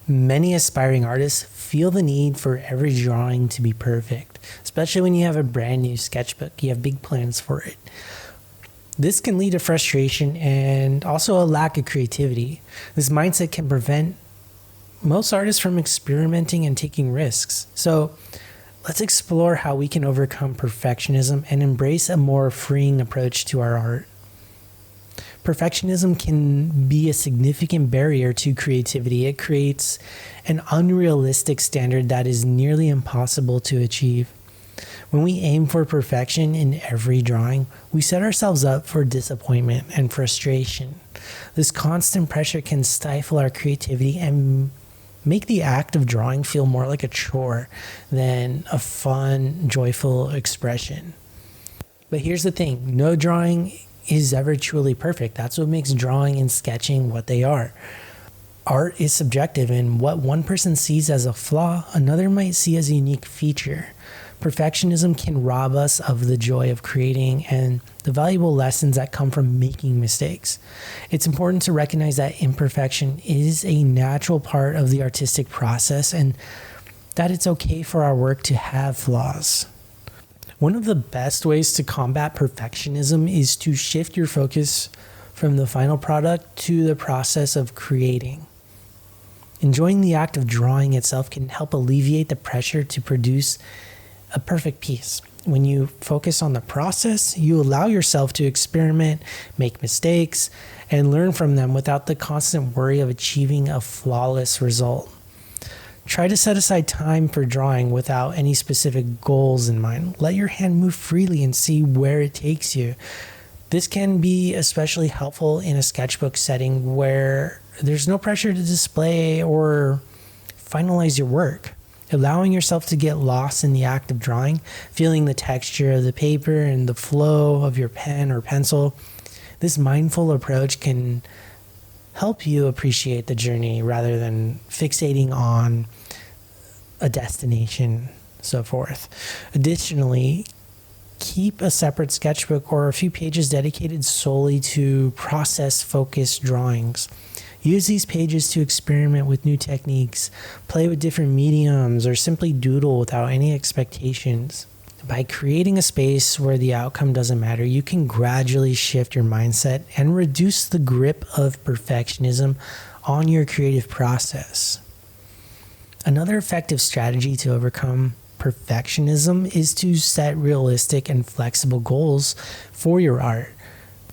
Many aspiring artists feel the need for every drawing to be perfect, especially when you have a brand new sketchbook. You have big plans for it. This can lead to frustration and also a lack of creativity. This mindset can prevent most artists from experimenting and taking risks. So let's explore how we can overcome perfectionism and embrace a more freeing approach to our art. Perfectionism can be a significant barrier to creativity. It creates an unrealistic standard that is nearly impossible to achieve. When we aim for perfection in every drawing, we set ourselves up for disappointment and frustration. This constant pressure can stifle our creativity and make the act of drawing feel more like a chore than a fun, joyful expression. But here's the thing, no drawing is ever truly perfect. That's what makes drawing and sketching what they are. Art is subjective, and what one person sees as a flaw, another might see as a unique feature. Perfectionism can rob us of the joy of creating and the valuable lessons that come from making mistakes. It's important to recognize that imperfection is a natural part of the artistic process and that it's okay for our work to have flaws. One of the best ways to combat perfectionism is to shift your focus from the final product to the process of creating. Enjoying the act of drawing itself can help alleviate the pressure to produce a perfect piece. When you focus on the process, you allow yourself to experiment, make mistakes, and learn from them without the constant worry of achieving a flawless result. Try to set aside time for drawing without any specific goals in mind. Let your hand move freely and see where it takes you. This can be especially helpful in a sketchbook setting where there's no pressure to display or finalize your work. Allowing yourself to get lost in the act of drawing, feeling the texture of the paper and the flow of your pen or pencil. This mindful approach can help you appreciate the journey rather than fixating on a destination, so forth. Additionally, keep a separate sketchbook or a few pages dedicated solely to process-focused drawings. Use these pages to experiment with new techniques, play with different mediums, or simply doodle without any expectations. By creating a space where the outcome doesn't matter, you can gradually shift your mindset and reduce the grip of perfectionism on your creative process. Another effective strategy to overcome perfectionism is to set realistic and flexible goals for your art.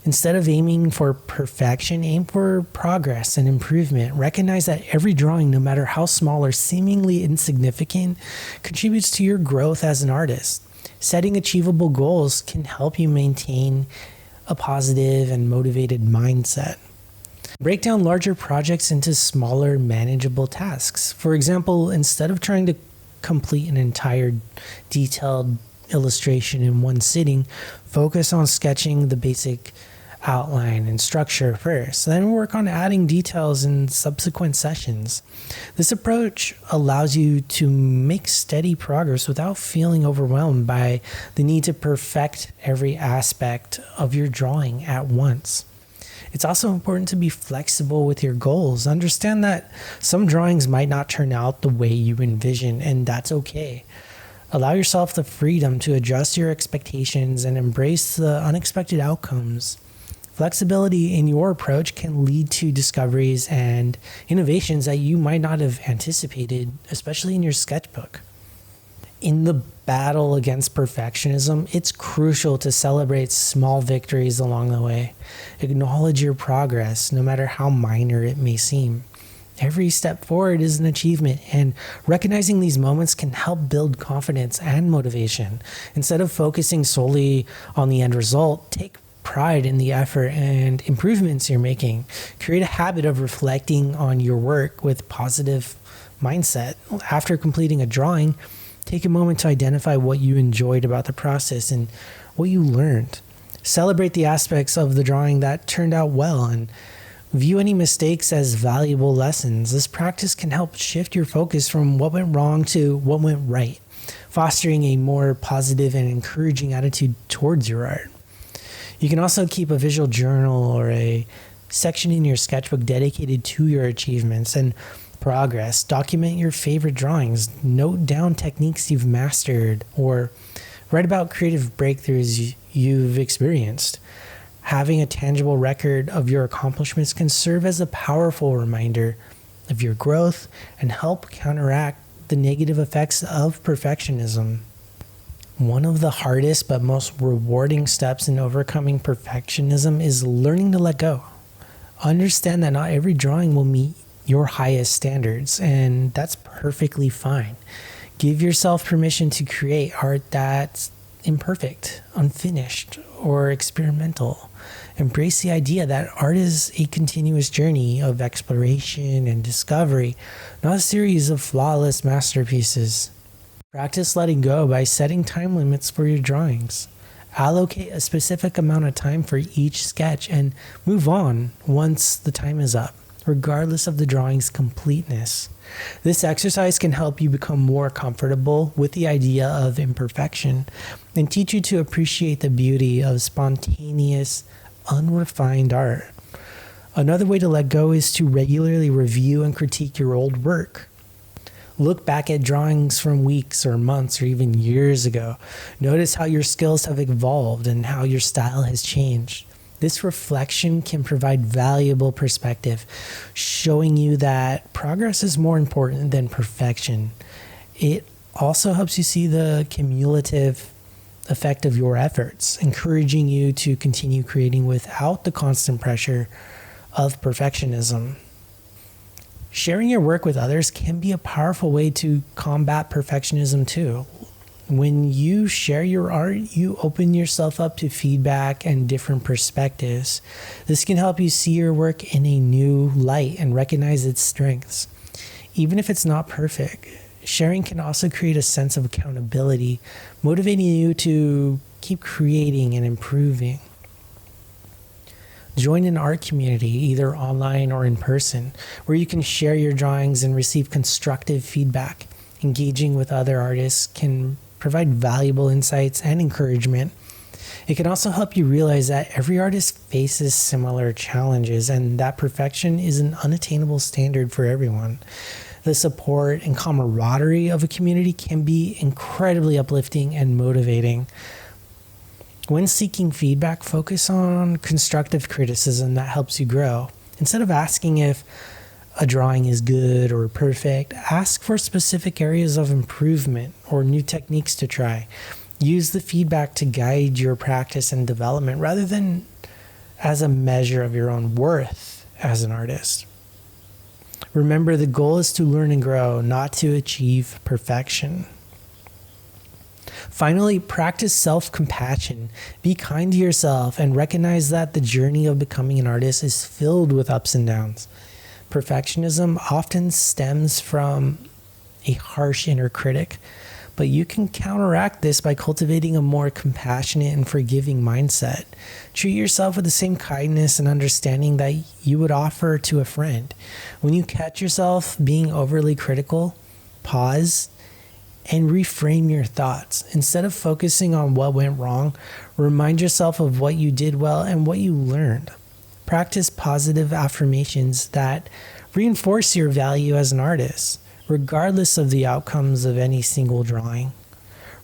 Instead of aiming for perfection, aim for progress and improvement. Recognize that every drawing, no matter how small or seemingly insignificant, contributes to your growth as an artist. Setting achievable goals can help you maintain a positive and motivated mindset. Break down larger projects into smaller, manageable tasks. For example, instead of trying to complete an entire detailed illustration in one sitting, focus on sketching the basic outline and structure first, then work on adding details in subsequent sessions. This approach allows you to make steady progress without feeling overwhelmed by the need to perfect every aspect of your drawing at once. It's also important to be flexible with your goals. Understand that some drawings might not turn out the way you envision, and that's okay. Allow yourself the freedom to adjust your expectations and embrace the unexpected outcomes. Flexibility in your approach can lead to discoveries and innovations that you might not have anticipated, especially in your sketchbook. In the battle against perfectionism, it's crucial to celebrate small victories along the way. Acknowledge your progress, no matter how minor it may seem. Every step forward is an achievement, and recognizing these moments can help build confidence and motivation. Instead of focusing solely on the end result, take pride in the effort and improvements you're making. Create a habit of reflecting on your work with positive mindset. After completing a drawing, take a moment to identify what you enjoyed about the process and what you learned. Celebrate the aspects of the drawing that turned out well and view any mistakes as valuable lessons. This practice can help shift your focus from what went wrong to what went right, fostering a more positive and encouraging attitude towards your art. You can also keep a visual journal or a section in your sketchbook dedicated to your achievements and progress. Document your favorite drawings, note down techniques you've mastered, or write about creative breakthroughs you've experienced. Having a tangible record of your accomplishments can serve as a powerful reminder of your growth and help counteract the negative effects of perfectionism. One of the hardest but most rewarding steps in overcoming perfectionism is learning to let go. Understand that not every drawing will meet your highest standards, and that's perfectly fine. Give yourself permission to create art that's imperfect, unfinished, or experimental. Embrace the idea that art is a continuous journey of exploration and discovery, not a series of flawless masterpieces. Practice letting go by setting time limits for your drawings. Allocate a specific amount of time for each sketch and move on once the time is up, regardless of the drawing's completeness. This exercise can help you become more comfortable with the idea of imperfection and teach you to appreciate the beauty of spontaneous, unrefined art. Another way to let go is to regularly review and critique your old work. Look back at drawings from weeks or months or even years ago. Notice how your skills have evolved and how your style has changed. This reflection can provide valuable perspective, showing you that progress is more important than perfection. It also helps you see the cumulative effect of your efforts, encouraging you to continue creating without the constant pressure of perfectionism. Sharing your work with others can be a powerful way to combat perfectionism too. When you share your art, you open yourself up to feedback and different perspectives. This can help you see your work in a new light and recognize its strengths. Even if it's not perfect, sharing can also create a sense of accountability, motivating you to keep creating and improving. Join an art community, either online or in person, where you can share your drawings and receive constructive feedback. Engaging with other artists can provide valuable insights and encouragement. It can also help you realize that every artist faces similar challenges and that perfection is an unattainable standard for everyone. The support and camaraderie of a community can be incredibly uplifting and motivating. When seeking feedback, focus on constructive criticism that helps you grow. Instead of asking if a drawing is good or perfect, ask for specific areas of improvement or new techniques to try. Use the feedback to guide your practice and development rather than as a measure of your own worth as an artist. Remember, the goal is to learn and grow, not to achieve perfection. Finally, practice self-compassion. Be kind to yourself and recognize that the journey of becoming an artist is filled with ups and downs. Perfectionism often stems from a harsh inner critic, but you can counteract this by cultivating a more compassionate and forgiving mindset. Treat yourself with the same kindness and understanding that you would offer to a friend. When you catch yourself being overly critical, pause and reframe your thoughts. Instead of focusing on what went wrong, remind yourself of what you did well and what you learned. Practice positive affirmations that reinforce your value as an artist, regardless of the outcomes of any single drawing.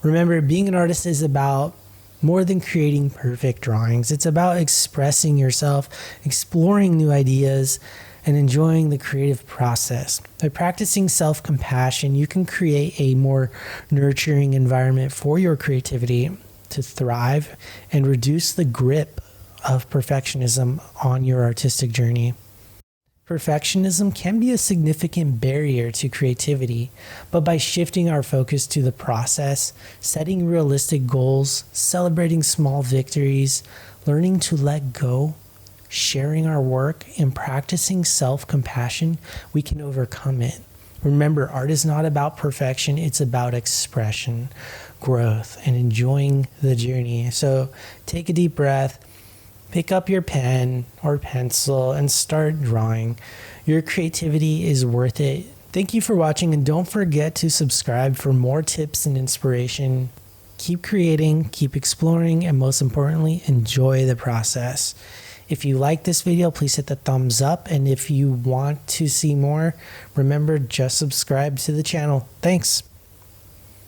Remember, being an artist is about more than creating perfect drawings. It's about expressing yourself, exploring new ideas, and enjoying the creative process. By practicing self-compassion, you can create a more nurturing environment for your creativity to thrive and reduce the grip of perfectionism on your artistic journey. Perfectionism can be a significant barrier to creativity, but by shifting our focus to the process, setting realistic goals, celebrating small victories, learning to let go, sharing our work, and practicing self-compassion, we can overcome it. Remember, art is not about perfection, it's about expression, growth, and enjoying the journey. So take a deep breath, pick up your pen or pencil, and start drawing. Your creativity is worth it. Thank you for watching, and don't forget to subscribe for more tips and inspiration. Keep creating, keep exploring, and most importantly, enjoy the process. If you like this video, please hit the thumbs up. And if you want to see more, remember, just subscribe to the channel. Thanks.